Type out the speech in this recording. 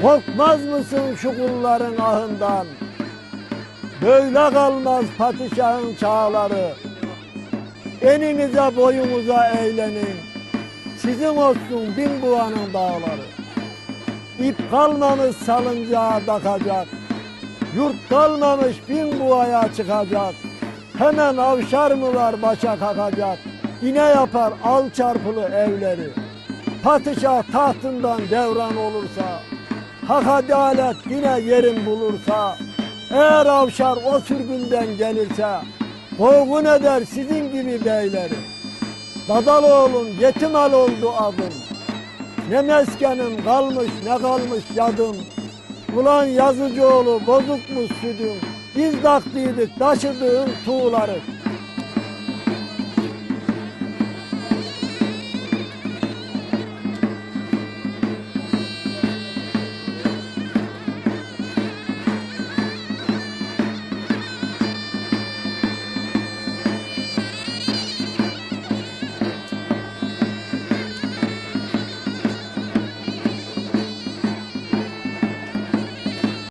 Korkmaz mısın şu kulların ahından? Böyle kalmaz padişahın çağları. Eninize boyunuza eğlenin. Sizin olsun Binbuğa'nın dağları. İp kalmamış salıncağa takacak. Yurt kalmamış Binbuğa'ya çıkacak. Hemen avşar mı var başa kakacak. Yine yapar al çarpılı evleri. Padişah tahtından devran olursa, hak adalet yine yerin bulursa, eğer avşar o sürgünden gelirse, kovgun eder sizin gibi beyleri. Dadaloğlum yetim oldu adım. Ne meskenim kalmış ne kalmış yadım. Ulan Yazıcıoğlu bozukmuş südüm. Biz taktıydık taşıdığın tuğları.